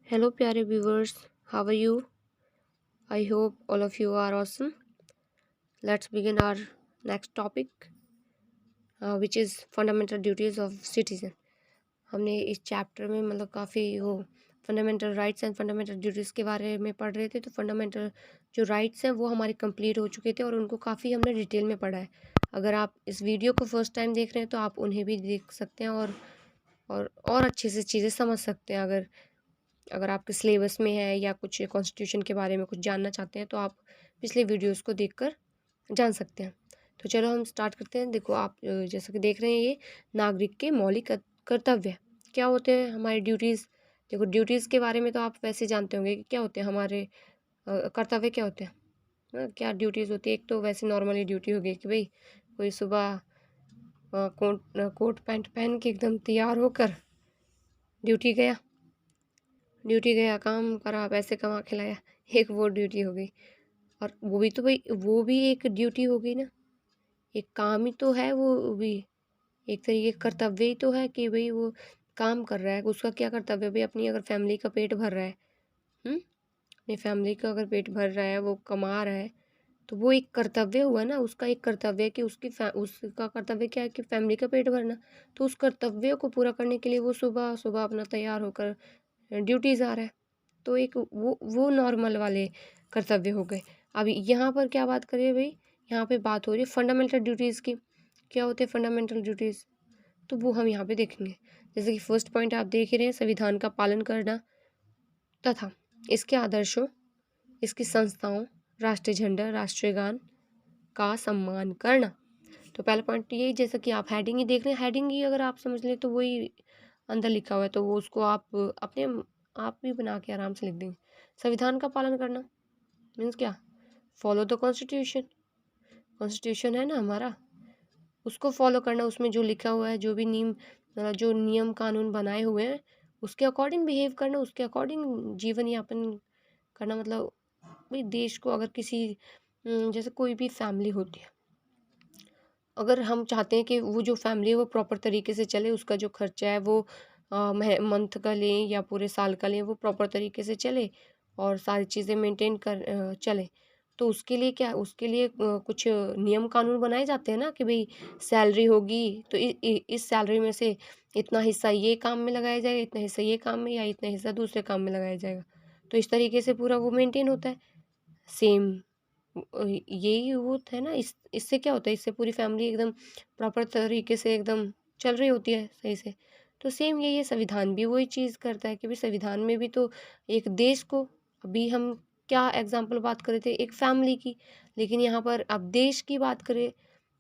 Hello, प्यारे viewers. How are you? I hope all of you are awesome. Let's begin our next topic, which is fundamental duties of citizen. हमने इस chapter में मतलब काफ़ी वो fundamental rights and fundamental duties के बारे में पढ़ रहे थे। तो फंडामेंटल जो राइट्स हैं वो हमारे कंप्लीट हो चुके थे और उनको काफ़ी हमने डिटेल में पढ़ा है। अगर आप इस वीडियो को फर्स्ट टाइम देख रहे हैं तो आप उन्हें भी देख सकते हैं और अच्छे से चीज़ें समझ सकते हैं। अगर अगर आपके सिलेबस में है या कुछ कॉन्स्टिट्यूशन के बारे में कुछ जानना चाहते हैं तो आप पिछले वीडियोस को देखकर जान सकते हैं। तो चलो हम स्टार्ट करते हैं। देखो आप जैसा कि देख रहे हैं, ये नागरिक के मौलिक कर्तव्य क्या होते हैं, हमारी ड्यूटीज़। देखो ड्यूटीज़ के बारे में तो आप वैसे जानते होंगे कि क्या होते हैं हमारे कर्तव्य क्या होते हैं। क्या ड्यूटीज़ होती है। एक तो वैसे नॉर्मली ड्यूटी हो गई कि भाई कोई सुबह कोट पैंट पहन के एकदम तैयार होकर ड्यूटी गया, काम करा, पैसे कमा के लाया, एक वो ड्यूटी हो गई। और वो भी तो भाई वो भी एक ड्यूटी हो गई ना, एक काम ही तो है वो भी, एक तरीके का कर्तव्य ही तो है कि भाई वो काम कर रहा है। उसका क्या कर्तव्य है भाई, अपनी अगर फैमिली का पेट भर रहा है, अपनी फैमिली का अगर पेट भर रहा है, वो कमा रहा है, तो वो एक कर्तव्य हुआ ना। उसका एक कर्तव्य है कि उसका कर्तव्य क्या है कि फैमिली का पेट भरना। तो उस कर्तव्य को पूरा करने के लिए वो सुबह सुबह अपना तैयार होकर ड्यूटीज़ आ रहा है। तो एक वो नॉर्मल वाले कर्तव्य हो गए। अभी यहाँ पर क्या बात करें भाई, यहाँ पे बात हो रही है फंडामेंटल ड्यूटीज़ की। क्या होते हैं फंडामेंटल ड्यूटीज़, तो वो हम यहाँ पे देखेंगे। जैसे कि फर्स्ट पॉइंट आप देख ही रहे हैं, संविधान का पालन करना तथा इसके आदर्शों, इसकी संस्थाओं, राष्ट्रीय झंडा, राष्ट्रीय गान का सम्मान करना। तो पहला पॉइंट यही, जैसा कि आप हेडिंग ही देख रहे हैं, हेडिंग ही अगर आप समझ लें तो वही अंदर लिखा हुआ है, तो वो उसको आप अपने आप भी बना के आराम से लिख देंगे। संविधान का पालन करना मीन्स क्या, फॉलो द कॉन्स्टिट्यूशन। कॉन्स्टिट्यूशन है ना हमारा, उसको फॉलो करना। उसमें जो लिखा हुआ है, जो भी जो नियम कानून बनाए हुए हैं, उसके अकॉर्डिंग बिहेव करना, उसके अकॉर्डिंग जीवन यापन करना। मतलब भाई देश को अगर किसी जैसे कोई भी फैमिली होती है, अगर हम चाहते हैं कि वो जो फैमिली है वो प्रॉपर तरीके से चले, उसका जो खर्चा है वो मंथ का लें या पूरे साल का लें, वो प्रॉपर तरीके से चले और सारी चीज़ें मेंटेन कर चले। तो उसके लिए क्या, उसके लिए कुछ नियम कानून बनाए जाते हैं ना कि भाई सैलरी होगी तो इस सैलरी में से इतना हिस्सा ये काम में लगाया जाएगा, इतना हिस्सा ये काम में, या इतना हिस्सा दूसरे काम में लगाया जाएगा। तो इस तरीके से पूरा वो मेंटेन होता है। सेम यही होता है ना, इससे क्या होता है, इससे पूरी फैमिली एकदम प्रॉपर तरीके से एकदम चल रही होती है सही से। तो सेम यही है, संविधान भी वही चीज़ करता है कि भाई संविधान में भी तो एक देश को, अभी हम क्या एग्जाम्पल बात कर रहे थे एक फैमिली की, लेकिन यहाँ पर अब देश की बात करें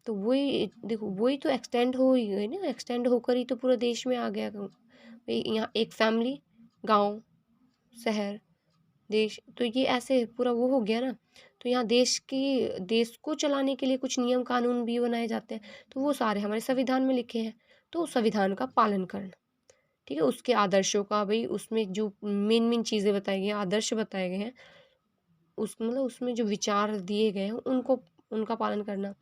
तो वही देखो, वही तो एक्सटेंड हो ही गई ना, एक्सटेंड होकर ही तो पूरा देश में आ गया भाई। यहाँ एक फैमिली, गांव, शहर, देश, तो ये ऐसे पूरा वो हो गया ना। तो यहाँ देश को चलाने के लिए कुछ नियम कानून भी बनाए जाते हैं, तो वो सारे हमारे संविधान में लिखे हैं। तो संविधान का पालन करना, ठीक है। उसके आदर्शों का, भाई उसमें जो मेन मेन चीज़ें बताई गई हैं, आदर्श बताए गए हैं, उस मतलब उसमें जो विचार दिए गए हैं उनको, उनका पालन करना।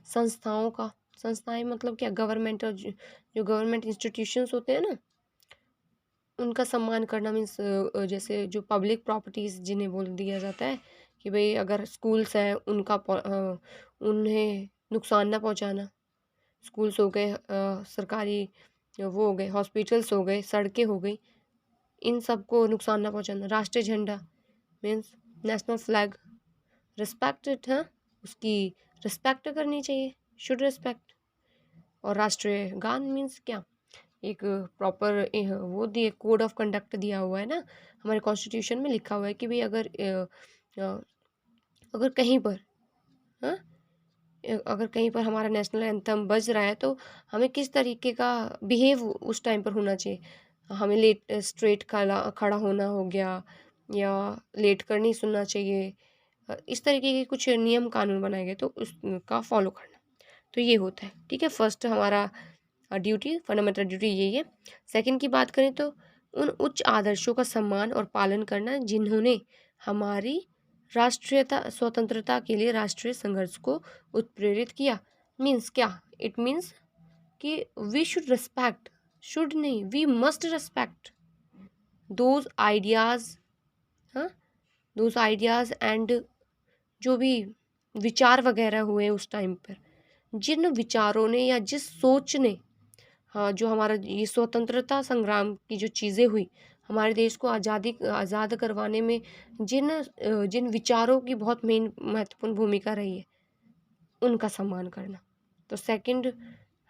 संस्थाओं का, संस्थाएं मतलब क्या, गवर्नमेंट, जो गवर्नमेंट इंस्टीट्यूशंस होते हैं ना, उनका सम्मान करना। मीन्स जैसे जो पब्लिक प्रॉपर्टीज़ जिन्हें बोल दिया जाता है कि भाई अगर स्कूल्स हैं उनका उन्हें नुकसान ना पहुंचाना। स्कूल्स हो गए, सरकारी वो हो गए, हॉस्पिटल्स हो गए, सड़कें हो गई, इन सब को नुकसान ना पहुंचाना। राष्ट्रीय झंडा मीन्स नेशनल फ्लैग, रिस्पेक्टेड है, उसकी रिस्पेक्ट करनी चाहिए, शुड रिस्पेक्ट। और राष्ट्रीय गान मीन्स क्या, एक प्रॉपर वो दिए, कोड ऑफ कंडक्ट दिया हुआ है ना, हमारे कॉन्स्टिट्यूशन में लिखा हुआ है कि भाई अगर कहीं पर, हाँ, अगर कहीं पर हमारा नेशनल एंथम बज रहा है तो हमें किस तरीके का बिहेव उस टाइम पर होना चाहिए। हमें लेट स्ट्रेट खड़ा खड़ा होना हो गया, या लेट कर नहीं सुनना चाहिए। इस तरीके के कुछ नियम कानून बनाए गए, तो उसका फॉलो करना। तो ये होता है, ठीक है। फर्स्ट हमारा ड्यूटी, फंडामेंटल ड्यूटी यही है। सेकंड की बात करें तो उन उच्च आदर्शों का सम्मान और पालन करना जिन्होंने हमारी राष्ट्रीयता स्वतंत्रता के लिए राष्ट्रीय संघर्ष को उत्प्रेरित किया। मीन्स क्या, इट मीन्स कि वी शुड रिस्पेक्ट, शुड नहीं, we must respect those ideas, हाँ, दोज आइडियाज़ एंड जो भी विचार वगैरह हुए उस टाइम पर, जिन विचारों ने या जिस सोच ने, हाँ, जो हमारा ये स्वतंत्रता संग्राम की जो चीज़ें हुई, हमारे देश को आज़ाद करवाने में जिन विचारों की बहुत मेन महत्वपूर्ण भूमिका रही है, उनका सम्मान करना। तो सेकंड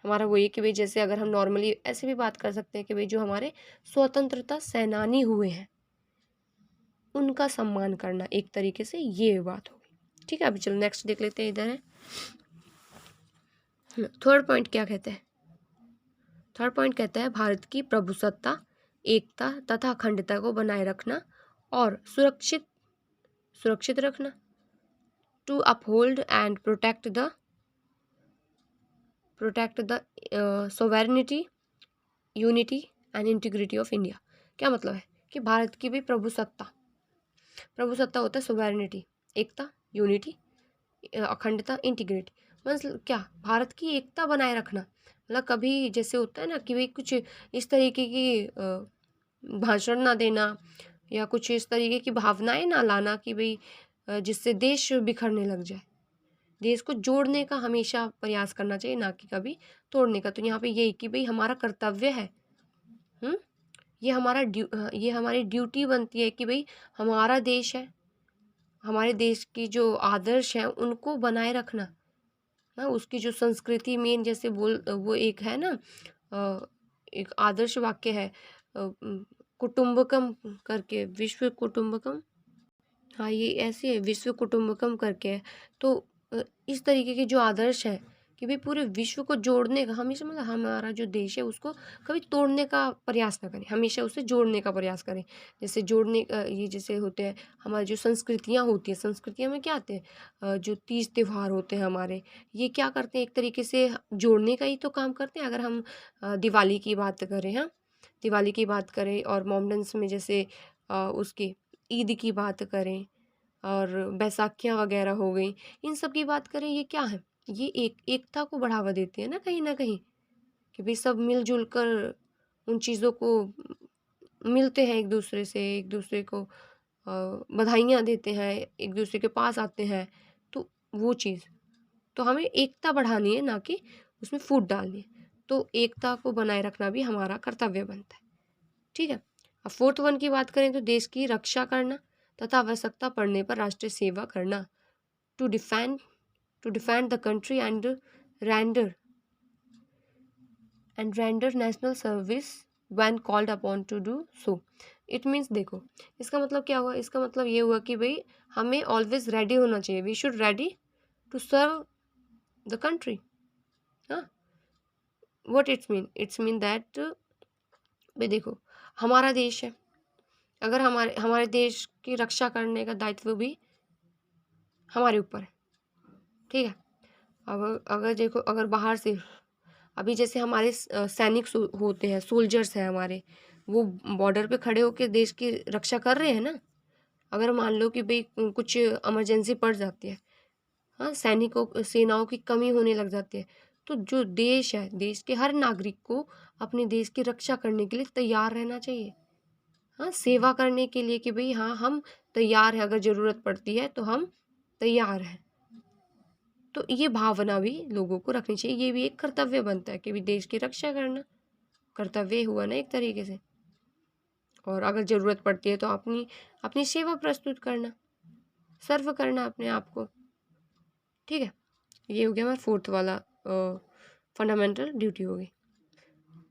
हमारा वो ये कि भाई जैसे अगर हम नॉर्मली ऐसे भी बात कर सकते हैं कि भाई जो हमारे स्वतंत्रता सेनानी हुए हैं, उनका सम्मान करना, एक तरीके से ये बात होगी। ठीक है, अभी चलो नेक्स्ट देख लेते हैं। इधर है थर्ड पॉइंट, क्या कहते हैं? थर्ड पॉइंट कहता है भारत की प्रभुसत्ता, एकता तथा अखंडता को बनाए रखना और सुरक्षित रखना। To uphold and protect the sovereignty, unity and integrity of India. क्या मतलब है कि भारत की भी प्रभुसत्ता होता है सोवेरेनिटी, एकता, यूनिटी, अखंडता, इंटीग्रिटी। मतलब क्या, भारत की एकता बनाए रखना, मतलब कभी जैसे होता है ना कि भाई कुछ इस तरीके की भाषण ना देना या कुछ इस तरीके की भावनाएं ना लाना कि भाई जिससे देश बिखरने लग जाए। देश को जोड़ने का हमेशा प्रयास करना चाहिए, ना कि कभी तोड़ने का। तो यहाँ पे यही कि भाई हमारा कर्तव्य है, ये हमारी ड्यूटी बनती है कि भाई हमारा देश है, हमारे देश की जो आदर्श हैं उनको बनाए रखना। हाँ, उसकी जो संस्कृति मेन जैसे वो एक है ना, एक आदर्श वाक्य है, कुटुंबकम करके, विश्व कुटुंबकम, हाँ ये ऐसे है, विश्व कुटुंबकम करके है। तो इस तरीके के जो आदर्श है कि भाई पूरे विश्व को जोड़ने का, हमेशा मतलब हमारा जो देश है उसको कभी तोड़ने का प्रयास ना करें, हमेशा उसे जोड़ने का प्रयास करें। जैसे जोड़ने ये जैसे होते हैं हमारी जो संस्कृतियाँ होती हैं, संस्कृतियाँ में क्या आते हैं, जो तीज त्यौहार होते हैं हमारे, ये क्या करते हैं, एक तरीके से जोड़ने का ही तो काम करते हैं। अगर हम दिवाली की बात करें, हाँ, दिवाली की बात करें, और मोमडन्स में जैसे उसकी ईद की बात करें, और बैसाखियाँ वगैरह हो गई, इन सब की बात करें, ये क्या है, ये एकता को बढ़ावा देते हैं ना कहीं, कि भाई सब मिलजुल कर उन चीज़ों को मिलते हैं, एक दूसरे को बधाइयाँ देते हैं, एक दूसरे के पास आते हैं। तो वो चीज़, तो हमें एकता बढ़ानी है, ना कि उसमें फूट डालनी है। तो एकता को बनाए रखना भी हमारा कर्तव्य बनता है। ठीक है, अब फोर्थ वन की बात करें तो देश की रक्षा करना तथा आवश्यकता पड़ने पर राष्ट्रीय सेवा करना। To defend the country and render national service when called upon to do so. It means, देखो इसका मतलब क्या हुआ, इसका मतलब ये हुआ कि भाई हमें ऑलवेज रेडी होना चाहिए, we should ready to serve the country. हाँ, व्हाट इट्स मीन दैट भाई देखो हमारा देश है, अगर हमारे देश की रक्षा करने का दायित्व भी हमारे ऊपर है। ठीक है, अब अगर देखो, अगर बाहर से अभी जैसे हमारे सैनिक होते हैं, सोल्जर्स हैं हमारे, वो बॉर्डर पे खड़े होकर देश की रक्षा कर रहे हैं ना। अगर मान लो कि भाई कुछ इमरजेंसी पड़ जाती है, हाँ, सेनाओं की कमी होने लग जाती है, तो जो देश है, देश के हर नागरिक को अपने देश की रक्षा करने के लिए तैयार रहना चाहिए। हाँ, सेवा करने के लिए कि भाई हाँ हम तैयार हैं, अगर ज़रूरत पड़ती है तो हम तैयार हैं। तो ये भावना भी लोगों को रखनी चाहिए, ये भी एक कर्तव्य बनता है कि भी देश की रक्षा करना कर्तव्य हुआ ना एक तरीके से। और अगर ज़रूरत पड़ती है तो अपनी अपनी सेवा प्रस्तुत करना, सर्व करना अपने आप को। ठीक है, ये हो गया हमारा फोर्थ वाला फंडामेंटल ड्यूटी होगी।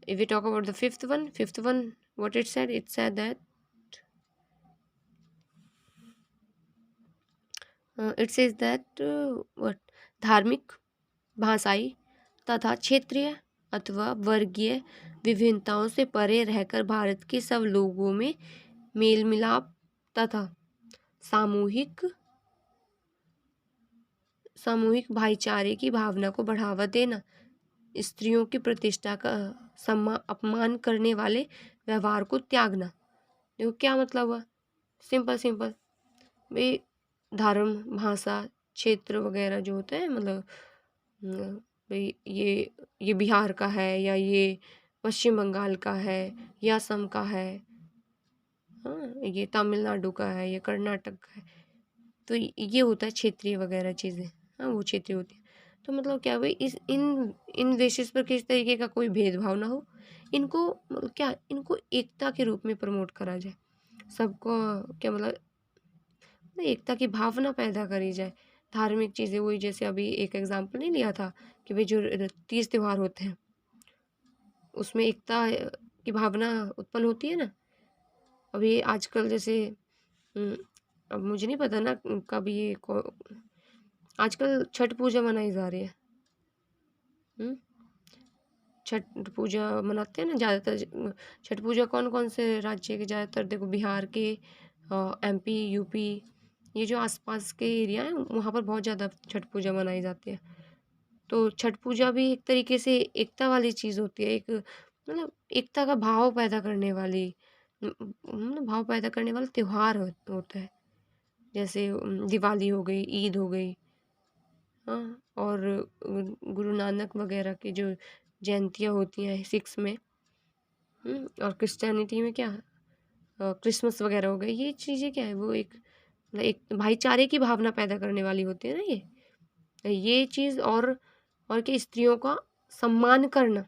If we talk about the fifth one what it said that it says that what, धार्मिक, भाषाई तथा क्षेत्रीय अथवा वर्गीय विभिन्नताओं से परे रहकर भारत के सब लोगों में मेल मिलाप तथा सामूहिक भाईचारे की भावना को बढ़ावा देना, स्त्रियों की प्रतिष्ठा का अपमान करने वाले व्यवहार को त्यागना। देखो क्या मतलब हुआ, सिंपल भाई धर्म, भाषा, क्षेत्र वगैरह जो होते हैं, मतलब भाई ये बिहार का है, या ये पश्चिम बंगाल का है, या असम का है, हाँ, ये तमिलनाडु का है, ये कर्नाटक का है। तो ये होता है क्षेत्रीय वगैरह चीज़ें। हाँ, वो क्षेत्रीय होती है। तो मतलब क्या भाई इस इन इन बेसिस पर किसी तरीके का कोई भेदभाव ना हो। इनको क्या इनको एकता के रूप में प्रमोट करा जाए। सबको क्या मतलब एकता की भावना पैदा करी जाए। धार्मिक चीज़ें वही जैसे अभी एक एग्जाम्पल नहीं लिया था कि भाई जो तीज त्योहार होते हैं उसमें एकता की भावना उत्पन्न होती है ना। अभी आजकल जैसे अब मुझे नहीं पता ना कब ये आजकल छठ पूजा मनाई जा रही है। हुँ? छठ पूजा मनाते हैं ना ज़्यादातर। छठ पूजा कौन कौन से राज्य के ज़्यादातर देखो बिहार के, एमपी यूपी, ये जो आसपास के एरिया हैं वहाँ पर बहुत ज़्यादा छठ पूजा मनाई जाती है। तो छठ पूजा भी एक तरीके से एकता वाली चीज़ होती है। एक मतलब एकता का भाव पैदा करने वाली मतलब भाव पैदा करने वाला त्योहार होता है। जैसे दिवाली हो गई, ईद हो गई। हाँ, और गुरु नानक वगैरह की जो जयंतियाँ होती हैं सिक्स में। और क्रिश्चियनिटी में क्या क्रिसमस वगैरह हो गई। ये चीज़ें क्या है वो एक मतलब एक भाईचारे की भावना पैदा करने वाली होती है ना ये चीज़। और क्या स्त्रियों का सम्मान करना।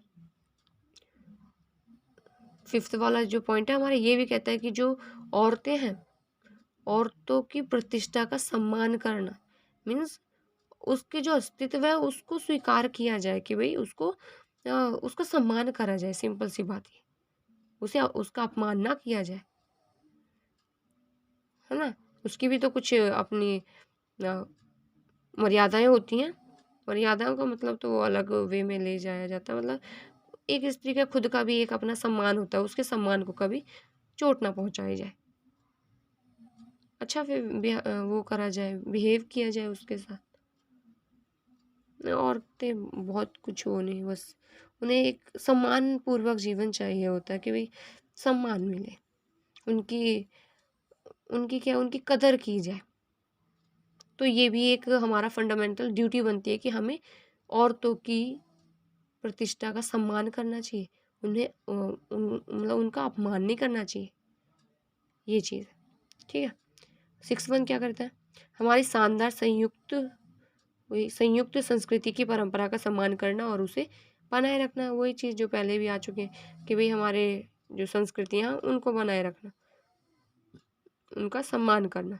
फिफ्थ वाला जो पॉइंट है हमारा ये भी कहता है कि जो औरतें हैं औरतों की प्रतिष्ठा का सम्मान करना मीन्स उसके जो अस्तित्व है उसको स्वीकार किया जाए कि भाई उसका सम्मान करा जाए। सिंपल सी बात है उसे उसका अपमान ना किया जाए, है ना। उसकी भी तो कुछ अपनी अ, मर्यादाएं होती हैं। मर्यादाओं का मतलब तो वो अलग वे में ले जाया जाता है। मतलब एक स्त्री का खुद का भी एक अपना सम्मान होता है, उसके सम्मान को कभी चोट ना पहुंचाई जाए। अच्छा फिर वो करा जाए, बिहेव किया जाए उसके साथ। औरतें बहुत कुछ वो नहीं, बस उन्हें एक सम्मान पूर्वक जीवन चाहिए होता है कि भाई सम्मान मिले, उनकी उनकी क्या उनकी कदर की जाए। तो ये भी एक हमारा फंडामेंटल ड्यूटी बनती है कि हमें औरतों की प्रतिष्ठा का सम्मान करना चाहिए। उन्हें मतलब उनका अपमान नहीं करना चाहिए। ये चीज़ ठीक है। 6 क्या करता है हमारी शानदार संयुक्त संस्कृति की परंपरा का सम्मान करना और उसे बनाए रखना। वही चीज़ जो पहले भी आ चुके हैं कि भाई हमारे जो संस्कृतियाँ उनको बनाए रखना, उनका सम्मान करना।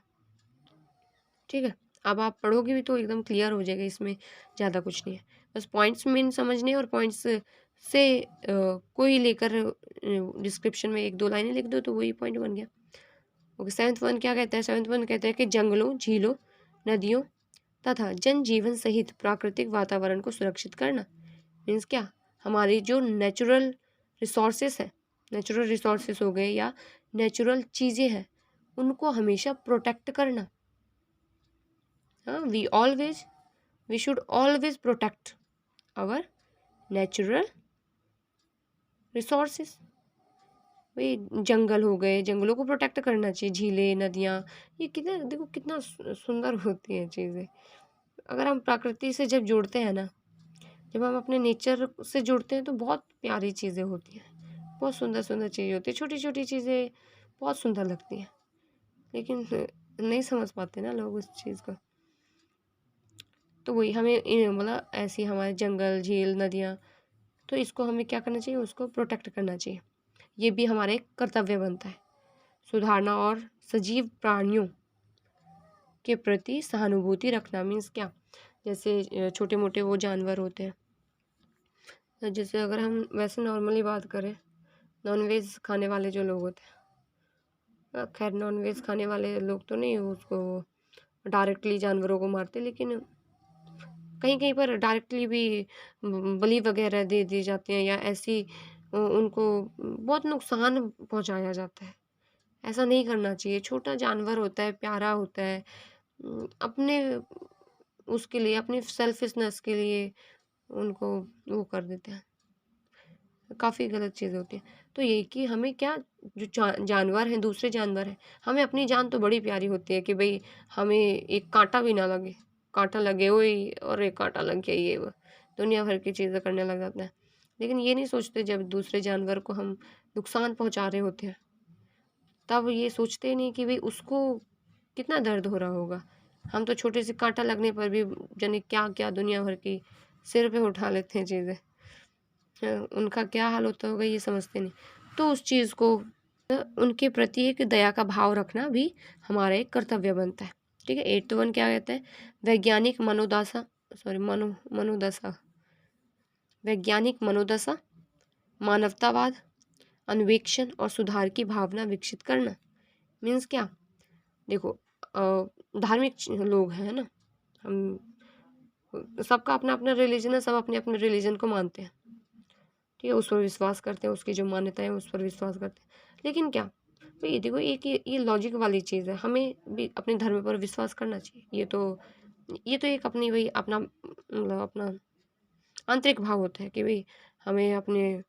ठीक है। अब आप पढ़ोगे भी तो एकदम क्लियर हो जाएगा, इसमें ज़्यादा कुछ नहीं है। बस पॉइंट्स मेन समझने और पॉइंट्स से कोई लेकर डिस्क्रिप्शन में 1-2 लाइनें लिख दो तो वही पॉइंट बन गया। ओके। 7 क्या कहता है 7 कहता है कि जंगलों, झीलों, नदियों तथा जनजीवन सहित प्राकृतिक वातावरण को सुरक्षित करना। मीन्स क्या हमारी जो नेचुरल रिसोर्सेस है, नेचुरल रिसोर्सेस हो गए या नेचुरल चीज़ें हैं उनको हमेशा प्रोटेक्ट करना। हाँ, we should always protect our natural resources. भाई जंगल हो गए, जंगलों को प्रोटेक्ट करना चाहिए। झीलें, नदियाँ, ये कितना देखो कितना सुंदर होती हैं चीज़ें। अगर हम प्रकृति से जब जुड़ते हैं ना, जब हम अपने नेचर से जुड़ते हैं तो बहुत प्यारी चीज़ें होती हैं, बहुत सुंदर सुंदर चीज़ें होती हैं। छोटी छोटी चीज़ें बहुत सुंदर लगती हैं, लेकिन नहीं समझ पाते ना लोग उस चीज़ को। तो वही हमें मतलब ऐसी हमारे जंगल, झील, नदियाँ, तो इसको हमें क्या करना चाहिए, उसको प्रोटेक्ट करना चाहिए। ये भी हमारा एक कर्तव्य बनता है। सुधारना और सजीव प्राणियों के प्रति सहानुभूति रखना। मीन्स क्या जैसे छोटे मोटे वो जानवर होते हैं, तो जैसे अगर हम वैसे नॉर्मली बात करें, नॉनवेज खाने वाले जो लोग होते हैं, खैर नॉनवेज खाने वाले लोग तो नहीं उसको डायरेक्टली जानवरों को मारते, लेकिन कहीं कहीं पर डायरेक्टली भी बलि वगैरह दे दी जाती हैं या ऐसी उनको बहुत नुकसान पहुंचाया जाता है। ऐसा नहीं करना चाहिए। छोटा जानवर होता है, प्यारा होता है, अपने उसके लिए अपनी सेल्फिशनेस के लिए उनको वो कर देते हैं। काफ़ी गलत चीज़ होती है। तो यही कि हमें क्या जो जानवर हैं, दूसरे जानवर हैं, हमें अपनी जान तो बड़ी प्यारी होती है कि भाई हमें एक काँटा भी ना लगे। काँटा लगे वही और एक काँटा लग गया ये वो, दुनिया भर की चीज़ें करने लग जाते हैं। लेकिन ये नहीं सोचते जब दूसरे जानवर को हम नुकसान पहुँचा रहे होते हैं तब ये सोचते नहीं कि भाई उसको कितना दर्द हो रहा होगा। हम तो छोटे से कांटा लगने पर भी जाने क्या क्या दुनिया भर की सिर पे उठा लेते हैं चीज़ें। उनका क्या हाल होता होगा ये समझते नहीं। तो उस चीज़ को उनके प्रति एक दया का भाव रखना भी हमारा एक कर्तव्य बनता है। ठीक है। 8 क्या कहते हैं? वैज्ञानिक मनोदशा, सॉरी मनोदशा, वैज्ञानिक मनोदशा, मानवतावाद, अन्वेषण और सुधार की भावना विकसित करना। मीन्स क्या? देखो, धार्मिक लोग हैं ना, हम सबका अपना अपना रिलीजन है, सब अपने अपने रिलीजन को मानते हैं। ठीक है, उस पर विश्वास करते हैं, उसकी जो मान्यता है उस पर विश्वास करते हैं। लेकिन क्या भाई, देखो एक ये लॉजिक वाली चीज़ है, हमें भी अपने धर्म पर विश्वास करना चाहिए। ये तो एक अपनी भाई अपना मतलब अपना आंतरिक भाव होता है कि भाई हमें अपने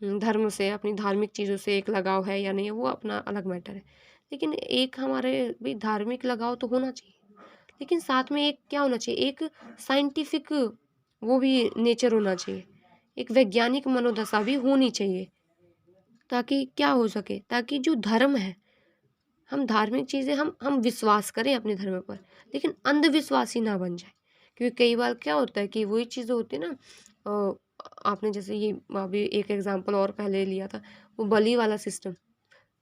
धर्म से, अपनी धार्मिक चीज़ों से एक लगाव है या नहीं है, वो अपना अलग मैटर है। लेकिन एक हमारे भी धार्मिक लगाव तो होना चाहिए, लेकिन साथ में एक क्या होना चाहिए, एक साइंटिफिक वो भी नेचर होना चाहिए, एक वैज्ञानिक मनोदशा भी होनी चाहिए, ताकि क्या हो सके, ताकि जो धर्म है, हम धार्मिक चीज़ें हम विश्वास करें अपने धर्म पर, लेकिन अंधविश्वासी ना बन जाए। क्योंकि कई बार क्या होता है कि वही चीज़ें होती है ना, अ, आपने जैसे ये अभी एक एग्जांपल और पहले लिया था, वो बलि वाला सिस्टम,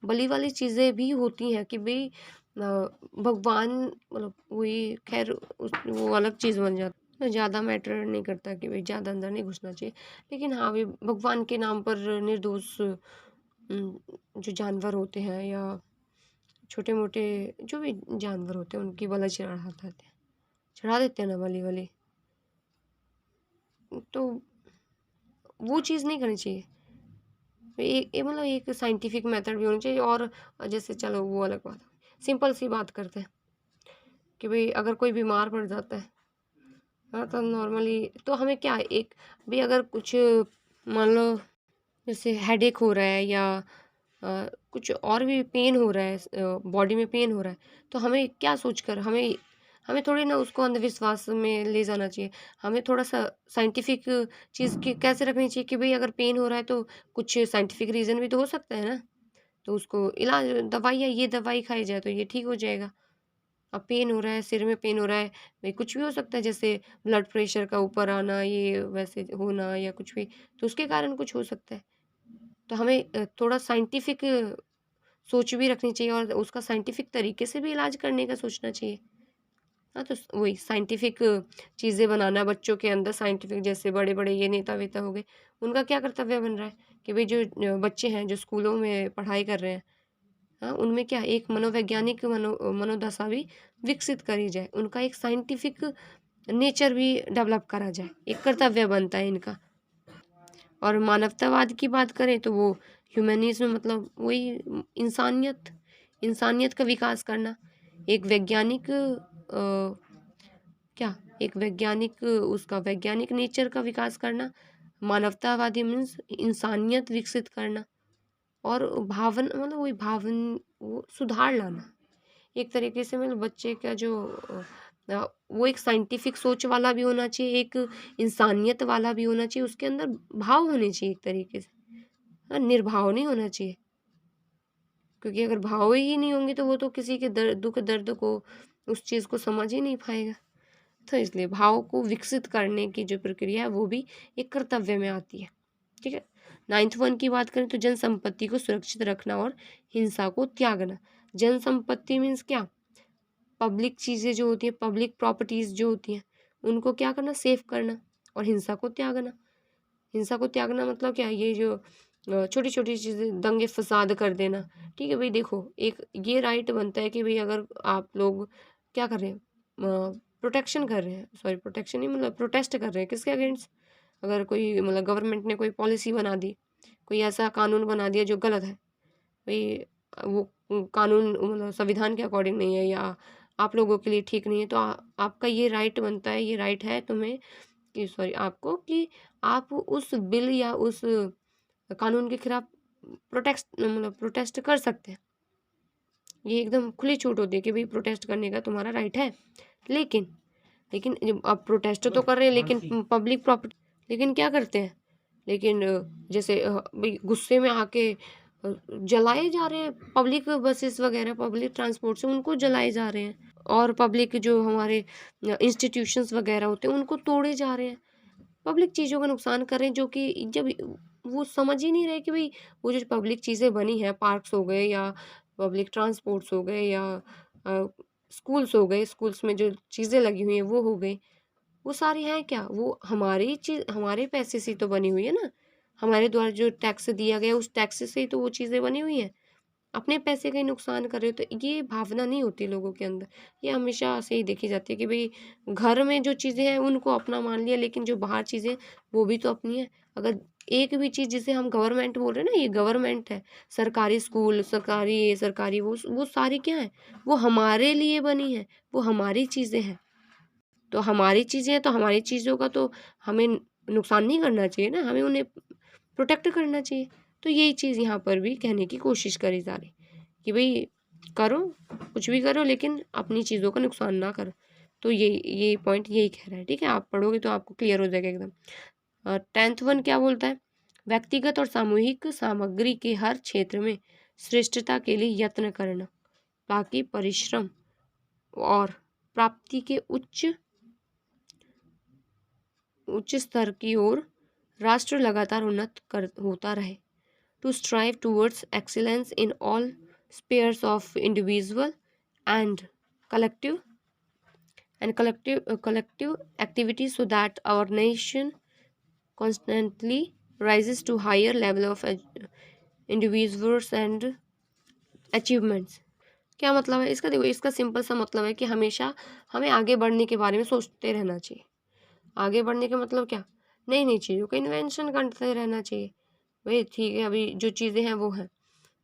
बलि वाली चीज़ें भी होती हैं कि भाई भगवान मतलब वही, खैर वो अलग चीज़ बन जाती है, ज़्यादा मैटर नहीं करता कि भाई ज़्यादा अंदर नहीं घुसना चाहिए। लेकिन हाँ, भाई भगवान के नाम पर निर्दोष जो जानवर होते हैं या छोटे मोटे जो भी जानवर होते हैं उनकी बलि चढ़ा देते हैं ना, बलि वली, तो वो चीज़ नहीं करनी चाहिए। मतलब एक साइंटिफिक मेथड भी होनी चाहिए। और जैसे चलो वो अलग बात है, सिंपल सी बात करते हैं कि भाई अगर कोई बीमार पड़ जाता है, हाँ, तो नॉर्मली तो हमें क्या एक भी, अगर कुछ मान लो जैसे हेडेक हो रहा है या कुछ और भी पेन हो रहा है, बॉडी में पेन हो रहा है, तो हमें क्या सोचकर, हमें हमें थोड़ी ना उसको अंधविश्वास में ले जाना चाहिए। हमें थोड़ा सा साइंटिफिक चीज़ की कैसे रखनी चाहिए कि भाई अगर पेन हो रहा है तो कुछ साइंटिफिक रीज़न भी तो हो सकता है ना, तो उसको इलाज, दवाई या ये दवाई खाई जाए तो ये ठीक हो जाएगा। अब पेन हो रहा है, सिर में पेन हो रहा है, भाई कुछ भी हो सकता है, जैसे ब्लड प्रेशर का ऊपर आना, ये वैसे होना या कुछ भी, तो उसके कारण कुछ हो सकता है। तो हमें थोड़ा साइंटिफिक सोच भी रखनी चाहिए और उसका साइंटिफिक तरीके से भी इलाज करने का सोचना चाहिए। हाँ, तो वही साइंटिफिक चीज़ें बनाना बच्चों के अंदर, साइंटिफिक जैसे बड़े बड़े ये नेता वेता हो गए, उनका क्या कर्तव्य बन रहा है कि भाई जो बच्चे हैं जो स्कूलों में पढ़ाई कर रहे हैं, हाँ, उनमें क्या एक मनोवैज्ञानिक मनोदशा भी विकसित करी जाए, उनका एक साइंटिफिक नेचर भी डेवलप करा जाए, एक कर्तव्य बनता है इनका। और मानवतावाद की बात करें तो वो ह्यूमनिज्म, मतलब वही इंसानियत, इंसानियत का विकास करना, एक वैज्ञानिक क्या एक वैज्ञानिक उसका वैज्ञानिक नेचर का विकास करना, मानवतावादी मीन्स इंसानियत विकसित करना, और भावन मतलब वही भावन वो सुधार लाना एक तरीके से। मतलब बच्चे का जो वो एक साइंटिफिक सोच वाला भी होना चाहिए, एक इंसानियत वाला भी होना चाहिए, उसके अंदर भाव होने चाहिए एक तरीके से, हाँ, निर्भाव नहीं होना चाहिए। क्योंकि अगर भाव ही नहीं होंगे तो वो तो किसी के दुख दर्द को, उस चीज़ को समझ ही नहीं पाएगा। तो इसलिए भाव को विकसित करने की जो प्रक्रिया है वो भी एक कर्तव्य में आती है। ठीक है। 9th की बात करें तो जन संपत्ति को सुरक्षित रखना और हिंसा को त्यागना। जन संपत्ति मीन्स क्या? पब्लिक चीज़ें जो होती हैं, पब्लिक प्रॉपर्टीज़ जो होती हैं, उनको क्या करना? सेफ करना। और हिंसा को त्यागना। हिंसा को त्यागना मतलब क्या? ये जो छोटी छोटी चीज़ें, दंगे फसाद कर देना। ठीक है भाई, देखो एक ये राइट बनता है कि भाई अगर आप लोग क्या कर रहे हैं, प्रोटेक्शन कर रहे हैं, सॉरी प्रोटेक्शन नहीं, मतलब प्रोटेस्ट कर रहे हैं किसके अगेंस्ट? अगर कोई मतलब गवर्नमेंट ने कोई पॉलिसी बना दी, कोई ऐसा कानून बना दिया जो गलत है, भाई वो कानून मतलब संविधान के अकॉर्डिंग नहीं है या आप लोगों के लिए ठीक नहीं है, तो आपका ये राइट बनता है, ये राइट है तुम्हें कि सॉरी आपको, कि आप उस बिल या उस कानून के खिलाफ प्रोटेस्ट कर सकते हैं। ये एकदम खुली छूट होती है कि भाई प्रोटेस्ट करने का तुम्हारा राइट है। लेकिन लेकिन जब आप प्रोटेस्ट तो कर रहे हैं, लेकिन पब्लिक प्रॉपर्टी, लेकिन क्या करते हैं, लेकिन जैसे भाई गुस्से में आके जलाए जा रहे हैं, पब्लिक बसेस वगैरह, पब्लिक ट्रांसपोर्ट से उनको जलाए जा रहे हैं, और पब्लिक जो हमारे इंस्टीट्यूशंस वगैरह होते हैं उनको तोड़े जा रहे हैं, पब्लिक चीज़ों का नुकसान कर रहे हैं, जो कि जब वो समझ ही नहीं रहे कि भाई वो जो पब्लिक चीज़ें बनी हैं, पार्क्स हो गए या पब्लिक ट्रांसपोर्ट्स हो गए या स्कूल्स हो गए, स्कूल्स में जो चीज़ें लगी हुई हैं वो हो गई, वो सारी हैं क्या, वो हमारी चीज़, हमारे पैसे से तो बनी हुई है ना, हमारे द्वारा जो टैक्स दिया गया उस टैक्स से ही तो वो चीज़ें बनी हुई हैं। अपने पैसे का ही नुकसान कर रहे हो, तो ये भावना नहीं होती लोगों के अंदर। ये हमेशा से ही देखी जाती है कि भाई घर में जो चीज़ें हैं उनको अपना मान लिया, लेकिन जो बाहर चीज़ें वो भी तो अपनी है। अगर एक भी चीज़, जिसे हम गवर्नमेंट बोल रहे हैं ना, ये गवर्नमेंट है, सरकारी स्कूल, सरकारी ये, सरकारी वो सारी क्या है, वो हमारे लिए बनी है, वो हमारी चीज़ें हैं। तो हमारी चीज़ें हैं तो हमारी चीज़ों का तो हमें नुकसान नहीं करना चाहिए ना, हमें उन्हें प्रोटेक्ट करना चाहिए। तो यही चीज़ यहाँ पर भी कहने की कोशिश करी जा रही कि भाई करो, कुछ भी करो, लेकिन अपनी चीज़ों का नुकसान ना करो। तो ये पॉइंट यही कह रहा है, ठीक है, आप पढ़ोगे तो आपको क्लियर हो जाएगा एकदम। 10th वन क्या बोलता है, व्यक्तिगत और सामूहिक सामग्री के हर क्षेत्र में श्रेष्ठता के लिए यत्न करना, ताकि परिश्रम और प्राप्ति के उच्च स्तर की ओर राष्ट्र लगातार उन्नत कर होता रहे। To strive towards excellence in all spheres of individual and collective collective activities, so that our nation constantly rises to higher level of individuals and achievements। क्या मतलब है इसका, देखो इसका सिंपल सा मतलब है कि हमेशा हमें आगे बढ़ने के बारे में सोचते रहना चाहिए। आगे बढ़ने का मतलब क्या, नई नई चीज़ों का इन्वेंशन करते रहना चाहिए। भाई ठीक है, अभी जो चीज़ें हैं वो हैं,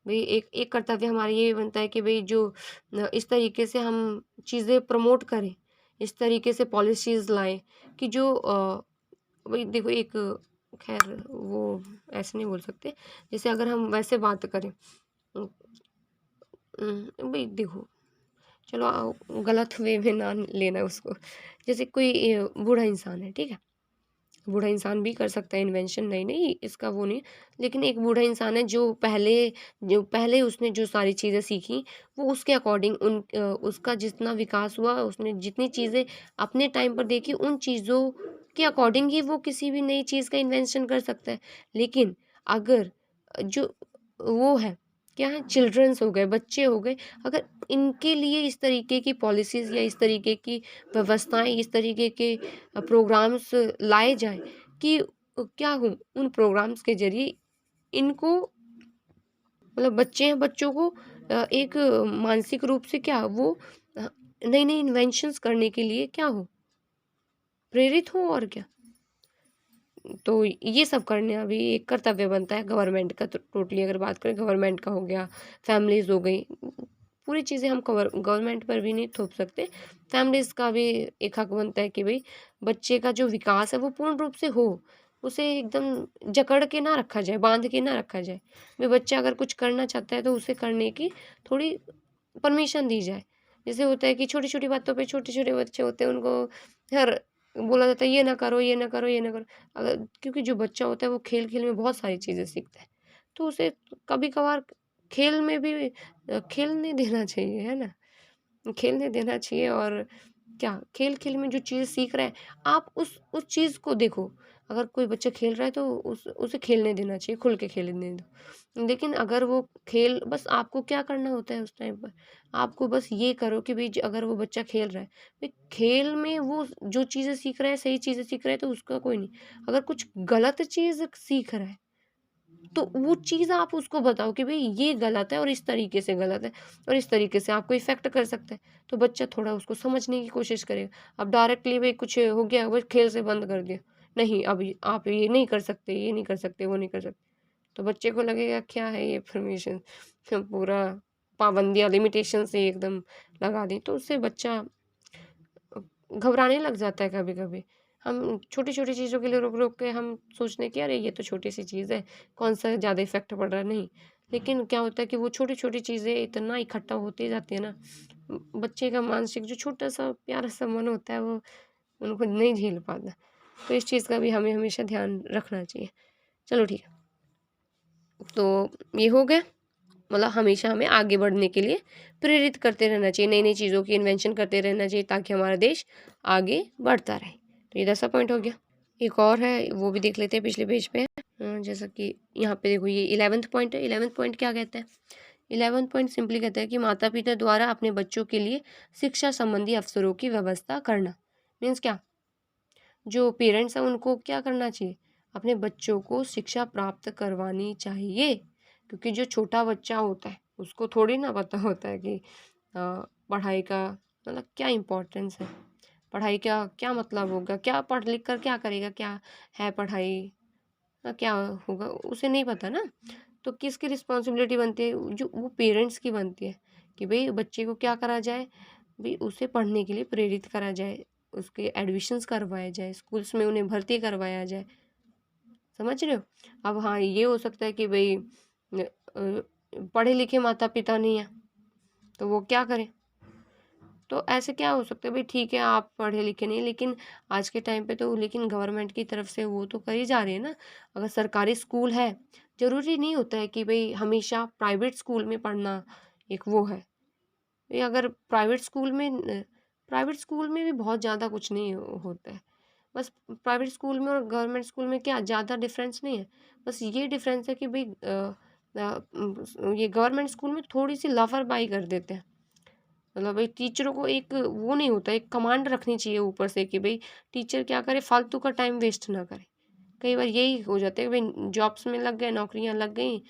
भाई एक एक कर्तव्य हमारा ये बनता है कि भाई जो इस तरीके से हम चीज़ें प्रमोट करें, इस तरीके से पॉलिसीज़ लाएं कि जो भाई देखो एक, खैर वो ऐसे नहीं बोल सकते, जैसे अगर हम वैसे बात करें, भाई देखो, चलो गलत वे में ना लेना उसको, जैसे कोई बूढ़ा इंसान है, ठीक है, बूढ़ा इंसान भी कर सकता है इन्वेंशन, नहीं नहीं इसका वो नहीं, लेकिन एक बूढ़ा इंसान है जो पहले उसने जो सारी चीज़ें सीखी वो उसके अकॉर्डिंग उसका जितना विकास हुआ, उसने जितनी चीज़ें अपने टाइम पर देखी उन चीज़ों के अकॉर्डिंग ही वो किसी भी नई चीज़ का इन्वेंशन कर सकता है। लेकिन अगर जो वो है, क्या है, चिल्ड्रंस हो गए, बच्चे हो गए, अगर इनके लिए इस तरीके की पॉलिसीज़ या इस तरीके की व्यवस्थाएं, इस तरीके के प्रोग्राम्स लाए जाएँ कि क्या हो, उन प्रोग्राम्स के ज़रिए इनको, मतलब बच्चे हैं, बच्चों को एक मानसिक रूप से क्या वो नई-नई इन्वेंशंस करने के लिए क्या हो, प्रेरित हो, और क्या। तो ये सब करने अभी एक कर्तव्य बनता है गवर्नमेंट का। तो टोटली अगर बात करें, गवर्नमेंट का हो गया, फैमिलीज़ हो गई, पूरी चीज़ें हम गवर्नमेंट पर भी नहीं थोप सकते। फैमिलीज़ का भी एक हक बनता है कि भाई बच्चे का जो विकास है वो पूर्ण रूप से हो, उसे एकदम जकड़ के ना रखा जाए, बांध के ना रखा जाए। भाई बच्चा अगर कुछ करना चाहता है तो उसे करने की थोड़ी परमिशन दी जाए। जैसे होता है कि छोटी-छोटी बातों पे, छोटे-छोटे बच्चे होते हैं उनको हर बोला जाता है ये ना करो, ये ना करो, ये ना करो। अगर क्योंकि जो बच्चा होता है वो खेल-खेल में बहुत सारी चीज़ें सीखता है। तो उसे कभी-कभार खेल में भी खेलने देना चाहिए, है ना? खेलने देना चाहिए, और क्या खेल-खेल में जो चीज़ सीख रहा है, आप उस चीज़ को देखो। अगर कोई बच्चा खेल रहा है तो उसे खेलने देना चाहिए, खुल के खेलने दो। लेकिन अगर वो खेल, बस आपको क्या करना होता है उस टाइम पर? आपको बस ये करो कि भई अगर वो बच्चा खेल रहा है, भई खेल में वो जो चीज़ें सीख रहा है, सही चीज़ें सीख रहा है तो उसका कोई नहीं। अगर कुछ गलत चीज़ सीख रहा है, तो वो चीज़ आप उसको बताओ कि भई ये गलत है और इस तरीके से गलत है और इस तरीके से आपको इफ़ेक्ट कर सकता है। तो बच्चा थोड़ा उसको समझने की कोशिश करेगा। अब डायरेक्टली भई कुछ हो गया, बस खेल से बंद कर दिया। नहीं, अब ये आप ये नहीं कर सकते, ये नहीं कर सकते, वो नहीं कर सकते। तो बच्चे को लगेगा क्या है ये परमिशन, पूरा पाबंदियाँ, लिमिटेशन से एकदम लगा दी। तो उससे बच्चा घबराने लग जाता है कभी-कभी। हम छोटी-छोटी चीज़ों के लिए रुक-रुक के हम सोचते हैं कि अरे ये तो छोटी-सी चीज़ है, कौन-सा ज़्यादा इफ़ेक्ट पड़ रहा है, नहीं। लेकिन क्या होता है कि वो छोटी-छोटी चीज़ें इतना इकट्ठा होती जाती है ना, बच्चे का मानसिक जो छोटा-सा प्यारा-सा मन होता है वो उनको नहीं झेल पाता। तो इस चीज़ का भी हमें हमेशा ध्यान रखना चाहिए। चलो ठीक है। तो ये हो गया, मतलब हमेशा हमें आगे बढ़ने के लिए प्रेरित करते रहना चाहिए, नई नई चीज़ों की इन्वेंशन करते रहना चाहिए ताकि हमारा देश आगे बढ़ता रहे। तो ये 10वां पॉइंट हो गया। एक और है, वो भी देख लेते हैं, पिछले पेज पे है। जैसा कि यहाँ पे देखो, ये 11वां पॉइंट है। 11वां पॉइंट क्या कहता है? 11वां पॉइंट सिंपली कहता है कि माता पिता द्वारा अपने बच्चों के लिए शिक्षा संबंधी अवसरों की व्यवस्था करना। मीन्स क्या, जो पेरेंट्स हैं उनको क्या करना चाहिए, अपने बच्चों को शिक्षा प्राप्त करवानी चाहिए, क्योंकि जो छोटा बच्चा होता है उसको थोड़ी ना पता होता है कि पढ़ाई का मतलब क्या इम्पोर्टेंस है, पढ़ाई का क्या मतलब होगा, क्या पढ़ लिख कर क्या करेगा, क्या है पढ़ाई, क्या होगा, उसे नहीं पता ना। तो किसकी रिस्पॉन्सिबिलिटी बनती है, जो वो पेरेंट्स की बनती है कि भाई बच्चे को क्या करा जाए, भाई उसे पढ़ने के लिए प्रेरित करा जाए, उसके एडमिशन्स करवाए जाए, स्कूल्स में उन्हें भर्ती करवाया जाए। समझ रहे हो? अब हाँ, ये हो सकता है कि भाई पढ़े लिखे माता पिता नहीं है तो वो क्या करें, तो ऐसे क्या हो सकता है, भाई ठीक है आप पढ़े लिखे नहीं, लेकिन आज के टाइम पे तो लेकिन गवर्नमेंट की तरफ से वो तो करी जा रही है ना। अगर सरकारी स्कूल है, जरूरी नहीं होता है कि भाई हमेशा प्राइवेट स्कूल में पढ़ना एक वो है। ये अगर प्राइवेट स्कूल में भी बहुत ज़्यादा कुछ नहीं होता है। बस प्राइवेट स्कूल में और गवर्नमेंट स्कूल में क्या ज़्यादा डिफरेंस नहीं है। बस ये डिफरेंस है कि भाई ये गवर्नमेंट स्कूल में थोड़ी सी लापरवाही कर देते हैं। मतलब भाई टीचरों को एक वो नहीं होता, एक कमांड रखनी चाहिए ऊपर से कि भाई टीचर क्या करे, फालतू का टाइम वेस्ट ना करे। कई बार यही हो जाता है कि भाई जॉब्स में लग गए, नौकरियां लग गई,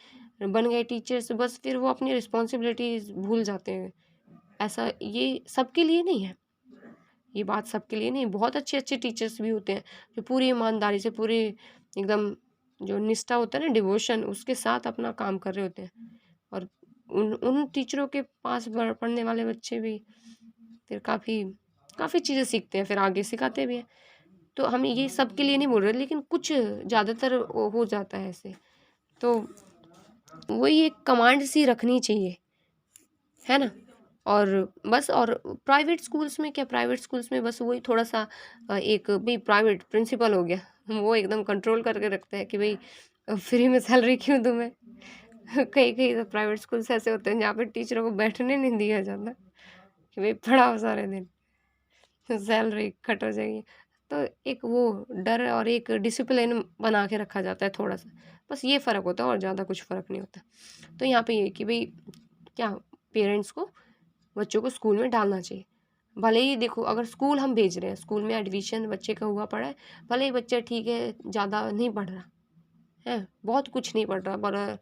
बन गए टीचर्स, बस फिर वो अपनी रिस्पॉन्सिबिलिटीज भूल जाते हैं। ऐसा ये सबके लिए नहीं है, ये बात सबके लिए नहीं। बहुत अच्छे अच्छे टीचर्स भी होते हैं जो पूरी ईमानदारी से, पूरी एकदम जो निष्ठा होता है ना, डिवोशन, उसके साथ अपना काम कर रहे होते हैं। और उन उन टीचरों के पास पढ़ने वाले बच्चे भी फिर काफ़ी काफ़ी चीज़ें सीखते हैं, फिर आगे सिखाते भी हैं। तो हम ये सब के लिए नहीं बोल रहे, लेकिन कुछ ज़्यादातर हो जाता है ऐसे। तो वही एक कमांड सी रखनी चाहिए, है ना। और बस, और प्राइवेट स्कूल्स में क्या, प्राइवेट स्कूल्स में बस वही थोड़ा सा एक भाई प्राइवेट प्रिंसिपल हो गया, वो एकदम कंट्रोल करके रखते हैं कि भाई फ्री में सैलरी क्यों दूँ मैं। कई कई तो प्राइवेट स्कूल्स ऐसे होते हैं जहाँ पे टीचरों को बैठने नहीं दिया जाता कि भाई पढ़ाओ सारे दिन, सैलरी कट हो जाएगी। तो एक वो डर और एक डिसिप्लिन बना के रखा जाता है थोड़ा सा, बस ये फ़र्क होता है और ज़्यादा कुछ फ़र्क नहीं होता। तो यहाँ पे ये कि भाई क्या, पेरेंट्स को बच्चों को स्कूल में डालना चाहिए। भले ही देखो, अगर स्कूल हम भेज रहे हैं, स्कूल में एडमिशन बच्चे का हुआ पड़ा है, भले ही बच्चा ठीक है ज़्यादा नहीं पढ़ रहा है, बहुत कुछ नहीं पढ़ रहा, बड़ा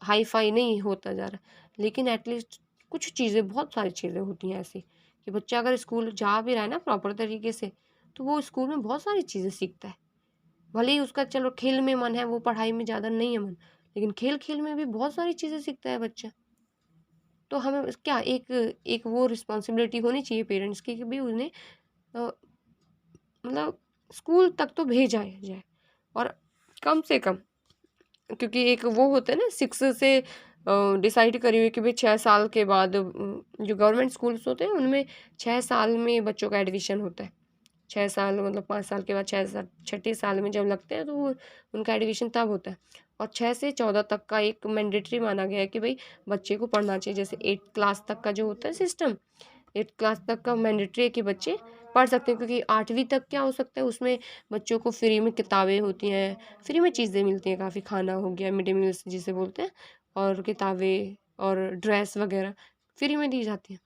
हाई फाई नहीं होता जा रहा, लेकिन एटलीस्ट कुछ चीज़ें, बहुत सारी चीज़ें होती हैं ऐसी कि बच्चा अगर स्कूल जा भी रहा है ना प्रॉपर तरीके से, तो वो स्कूल में बहुत सारी चीज़ें सीखता है। भले ही उसका चलो खेल में मन है, वो पढ़ाई में ज़्यादा नहीं है मन, लेकिन खेल खेल में भी बहुत सारी चीज़ें सीखता है बच्चा। तो हमें क्या, एक एक वो रिस्पॉन्सिबिलिटी होनी चाहिए पेरेंट्स की कि भाई उन्हें अ, मतलब स्कूल तक तो भेजा जाए, और कम से कम, क्योंकि एक वो होता है ना 6 से डिसाइड करी हुई कि भाई 6 साल के बाद जो गवर्नमेंट स्कूल्स होते हैं उनमें 6 साल में बच्चों का एडमिशन होता है। 6 साल मतलब 5 साल के बाद 6 साल, छठे साल में जब लगते हैं तो वो उनका एडमिशन तब होता है। और 6 से 14 तक का एक मैंडेटरी माना गया है कि भाई बच्चे को पढ़ना चाहिए। जैसे 8 क्लास तक का जो होता है सिस्टम, 8 क्लास तक का मैंडेटरी है कि बच्चे पढ़ सकते हैं, क्योंकि 8वीं तक क्या हो सकता है, उसमें बच्चों को फ्री में किताबें होती हैं, फ्री में चीज़ें मिलती हैं, काफ़ी खाना हो गया, मिड डे मील्स जिसे बोलते हैं, और किताबें और ड्रेस वगैरह फ्री में दी जाती हैं।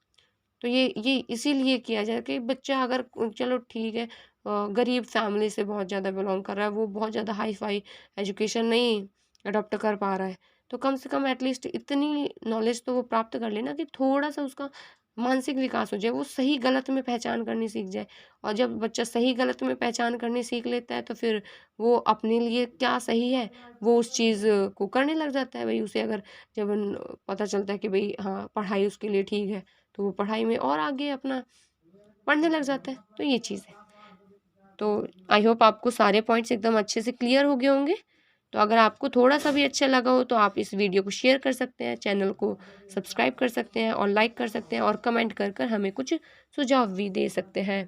तो ये इसीलिए किया जाए कि बच्चा अगर चलो ठीक है, गरीब फैमिली से बहुत ज़्यादा बिलोंग कर रहा है, वो बहुत ज़्यादा हाई फाई एजुकेशन नहीं अडॉप्ट कर पा रहा है, तो कम से कम एटलीस्ट इतनी नॉलेज तो वो प्राप्त कर लेना कि थोड़ा सा उसका मानसिक विकास हो जाए, वो सही गलत में पहचान करनी सीख जाए। और जब बच्चा सही गलत में पहचान करनी सीख लेता है, तो फिर वो अपने लिए क्या सही है, वो उस चीज़ को करने लग जाता है। भाई उसे अगर जब पता चलता है कि भाई हाँ पढ़ाई उसके लिए ठीक है, तो वो पढ़ाई में और आगे अपना पढ़ने लग जाता है। तो ये चीज़ है। तो आई होप आपको सारे पॉइंट्स एकदम अच्छे से क्लियर हो गए होंगे। तो अगर आपको थोड़ा सा भी अच्छा लगा हो तो आप इस वीडियो को शेयर कर सकते हैं, चैनल को सब्सक्राइब कर सकते हैं और लाइक कर सकते हैं, और कमेंट कर कर हमें कुछ सुझाव भी दे सकते हैं।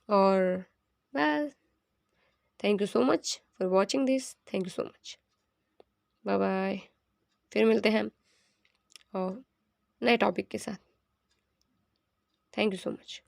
और बस, thank you so much for watching this, thank you so much. Bye bye. फिर मिलते हैं हम और नए टॉपिक के साथ। Thank you so much.